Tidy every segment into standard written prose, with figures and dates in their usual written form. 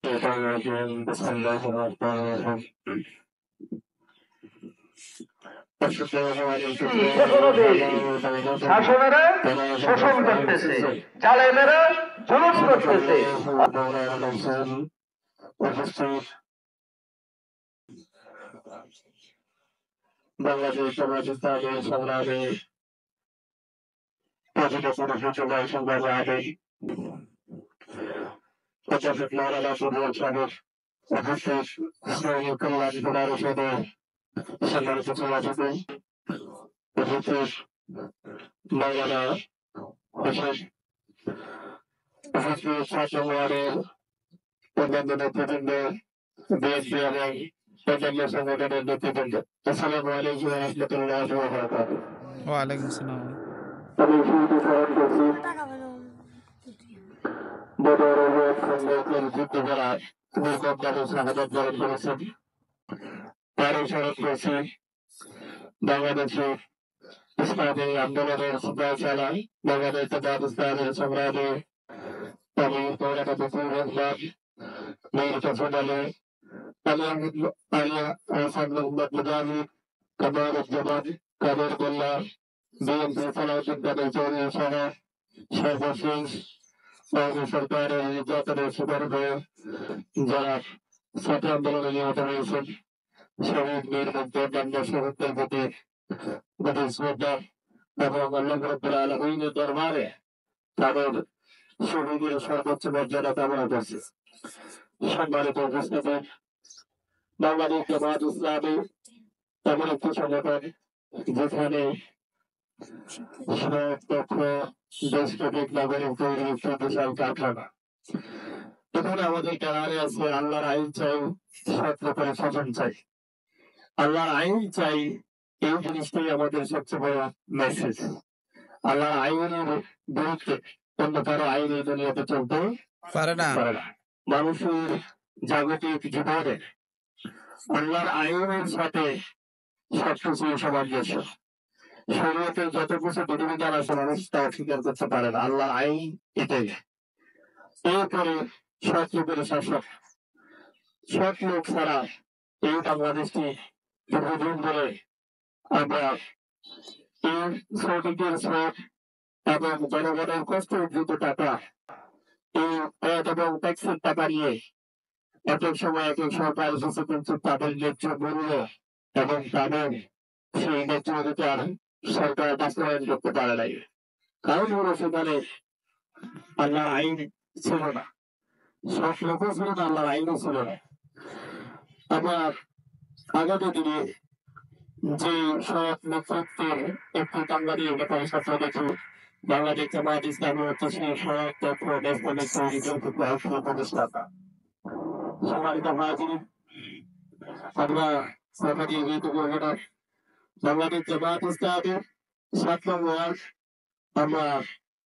যেকোনো দেশ শাসনেরা শোষণ করতেছে, জালেমেরা জুলুম করতেছে। বাংলাদেশ পাকিস্তানের সংগ্রামে প্রতিটা পুরুষের সবাই সংগ্রামে আগে অধ্যাপক মৌলানা ফজলুল সাহেব উপস্থিত ইসলামী কল্যাণ বিভাগের সাথে সম্মানিত সভাপতি উপস্থিত মৌলানা হোসেন উপস্থিত ছাত্র ওয়ার্ডের অন্যান্য নেতৃবৃন্দ, বিএনপি এবং অন্যান্য সংগঠনের নেতৃবৃন্দ, আসসালামু আলাইকুম ওয়া রাহমাতুল্লাহি ওয়া বারাকাতুহু। ওয়ালাইকুম আসসালাম। আমি শুরুতে স্মরণ করছি বদর যুদ্ধ করায় নির্মমভাবে শাহাদাত বরণ করেছেন। তারও স্মরণ করছি বাংলাদেশে ইসলামী আন্দোলনের সিপাহী চালায় বাংলাদেশ জাতীয়তাবাদের সংগ্রামে আমি মৌলানা ফজলুর রহমান, মীর কাসেম আলী, আলিয়া আহসান মোহাম্মদ মুজাহিদ, কামারুজ্জামান, কাদের মোল্লা, বিএনপি সালাউদ্দিন কাদের চৌধুরী সহ সর্বশেষ সরকারের নির্যাতনের শিকার হয়ে যারা ছাত্র আন্দোলনে নিহত হয়েছেন, শহীদ বীর মুগ্ধ অন্যান্য শহীদদের প্রতি গভীর শ্রদ্ধা এবং আল্লাহ রাব্বুল আলামিনের দরবারে তাদের শহীদের সর্বোচ্চ মর্যাদা কামনা করছে। সম্মানিত উপস্থিতি, বাংলাদেশ জামায়াত ইসলামী এমন একটি সংগঠন যেখানে সর্বপক্ষ দেশপ্রেমিক নাগরিক তৈরি একটি বিশাল কারখানা। এখানে আমাদের কারারে আছে আল্লাহর আইন চাই, সত্য করে শাসন চাই। আল্লাহর আইন চাই, এই জিনিসটাই আমাদের সবচেয়ে বড় মেসেজ। আল্লাহর আইনের বিরুদ্ধে অন্য কারো আইন এই দুনিয়াতে চলতে পারে না। মানুষের জাগতিক জীবনে আল্লাহর আইনের সাথে সবকিছু সামঞ্জস্য। শরীয়তে যত কিছু বিধিবিধান আছে মানুষ তা স্বীকার করতে পারে না, আল্লাহর আইন এটাই। এরপরে সৎ লোকের শাসক, সৎ লোক ছাড়া এই বাংলাদেশটি দীর্ঘদিন ধরে আমরা এই শ্রমিকের শ্রম এবং জনগণের কষ্ট অর্জিত টাকা, এই এবং ট্যাক্সের টাকা নিয়ে এক এক সময় এক এক সরকার এসেছে, কিন্তু তাদের ন্যায্য মূল্য এবং তাদের সেই ন্যায্য অধিকার সরকার বাস্তবায়ন করতে পারে নাই। কারণ হলো সেখানে আল্লাহর আইন ছিল না, সব লোক ছিল না, আল্লাহর আইনও ছিল না। আবার আগামী দিনে যে সৎ নেতৃত্বের একটি কাঙ্গারি ব্যাপারে সাথে দেখি বাংলাদেশ জামায়াত ইসলামী হচ্ছে সেই সৎ তথ্য দেশপ্রেমিক তৈরি প্রতিষ্ঠাতা। সম্মানিত হাজির, আমরা সরকারি বাংলাদেশ জামায়াত ইসলামীর ৭ নং ওয়ার্ড, আমরা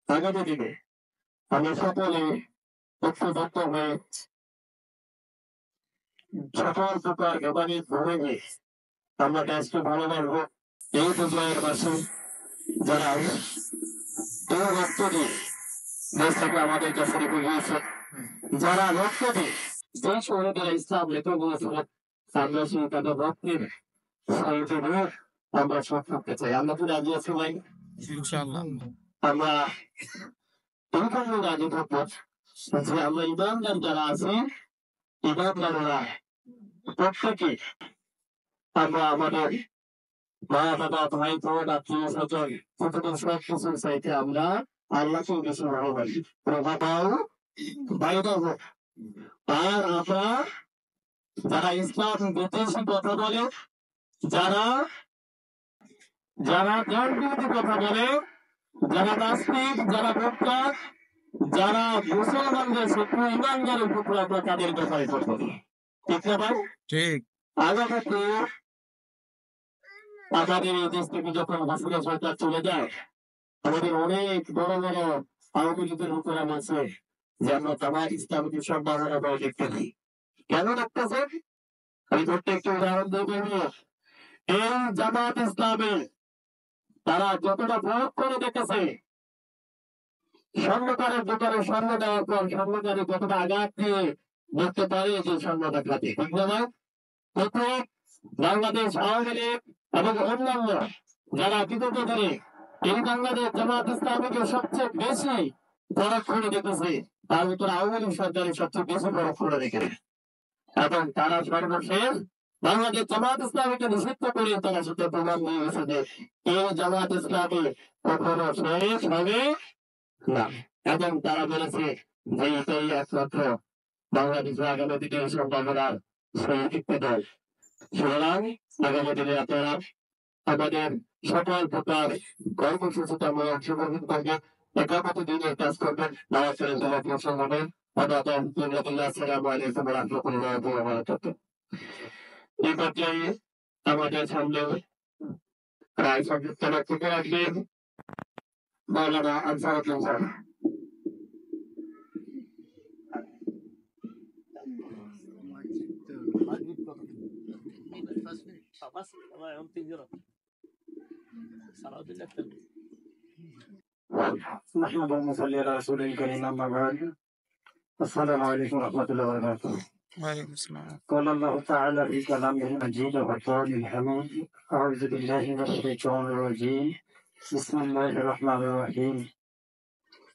আগামী দিনে আমরা সকলে ঐক্যবদ্ধ হয়ে সকল প্রকার ব্যবহারিক ভূমি আমরা দেশকে ভালোবাসবো। এই পর্যায়ের পাশে যারা এই রক্ত দিয়ে দেশটাকে আমাদের কাছে রেখে গিয়েছে, যারা রক্ত দিয়ে যে শহীদের ইসলাম রেখে গিয়েছিল, আমরা সেই তাদের রক্তের আমরা সব করতে চাই। আমরা কি রাজি আছি ভাই? ইনশাআল্লাহ আমরা এইখানে রাজি থাকবো যে আমরা ইমানদার যারা আছি, ইমানদাররা প্রত্যেকে আমরা আমাদের মা বাবা ভাই বোন আত্মীয় স্বজন প্রতিদিন সব কিছু চাইতে আমরা আল্লাহকে বেশি ভালোবাসি, প্রভাবাও বাইরে হোক। আর আমরা যারা ইসলাম বিদ্বেষী কথা বলে, যারা যারা দেশ বিরোধী কথা বলে, যারা নাস্তিক, যারা ভোক্তার, যারা মুসলমানদের শত্রু, ইমানদারের শত্রু, আমরা তাদের ব্যাপারে কথা বলি। ঠিক না ভাই? ঠিক। আগামী আমাদের এই দেশ থেকে যখন হাসিনা সরকার চলে যায়, আমাদের অনেক বড় বড় আওয়ামী লীগের হুকুরাম আছে যে আমরা জামায়াত ইসলামীকে সম্মাননা করে দেখতেছি। কেন দেখতেছেন? আমি ছোট্ট একটি উদাহরণ দিয়ে বলবো। এই জামায়াত ইসলামী তারা যতটা ভোট করে দেখেছে, স্বর্ণকারের দোকানে স্বর্ণ দেওয়ার পর স্বর্ণকারে যতটা আঘাত দিয়ে দেখতে পারি যে সংবাদ খাতে ঠিক না ভাই? প্রথম বাংলাদেশ আওয়ামী লীগ এবং অন্যান্য যারা বিগত দিনে এই বাংলাদেশ জামাত ইসলামীকে সবচেয়ে বেশি পরোক্ষণে দেখেছে, তার ভিতর আওয়ামী লীগ সরকারের সবচেয়ে বেশি পরোক্ষণে রেখেছে এবং তারা সর্বশেষ বাংলাদেশ জামাত ইসলামীকে নিষিদ্ধ করে তারা সেটা প্রমাণ দিয়ে গেছে যে এই জামাত ইসলামী কখনো শেষ হবে না। এবং তারা বলেছে যে এটাই একমাত্র বাংলাদেশের আগামী দিনের সম্ভাবনার সেই ভিত্তি দেয়। সুতরাং আগামী দিনে আপনারা আমাদের সকল প্রকার কর্মসূচিতে আমরা অংশগ্রহণ করবেন, একামত দিনের কাজ করবেন, নামাজ পড়ে তারা প্রসঙ্গ হবেন। আসসালামু আলাইকুম ওয়া রাহমাতুল্লাহি ওয়া বারাকাতুহু। এই পর্যায়ে আমাদের সামনে প্রায় সংযুক্ত বক্তব্য রাখবেন মাওলানা আনসারুল্লাহ স্যার। نحمد ونصلي على رسوله الكريم أما بعد السلام عليكم ورحمة الله وبركاته. ওয়ালাইকুম আসসালাম। قال الله تعالى في كلامه المجيد وقوله الحميد أعوذ بالله من الشيطان الرجيم بسم الله الرحمن الرحيم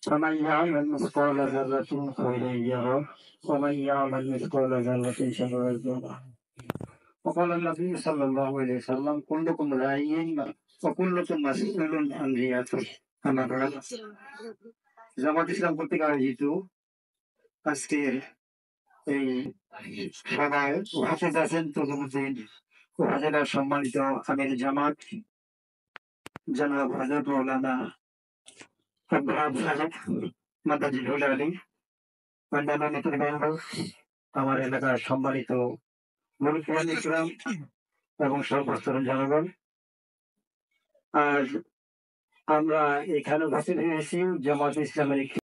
فمن يعمل مثقال ذرة خيرا يره ومن يعمل مثقال ذرة شرا يره. وقال النبي صلى الله عليه وسلم كلكم راع وكلكم مسؤول عن رعيته. أما بعد জামাত ইসলাম কর্তৃক আয়োজিত আজকের এই সভায় উপস্থিত আছেন তদুদ্দিন উপজেলার সম্মানিত আমির জামাত জনাব হযরত মাওলানা আব্দুল সাহেব মাদাজিহুল আলী, অন্যান্য নেতৃবৃন্দ, আমার এলাকার সম্মানিত মুরব্বিয়ান ইকরাম এবং সর্বস্তরের জনগণ। আর আমরা এখানে উপস্থিত হয়েছি জামাত ইসলামের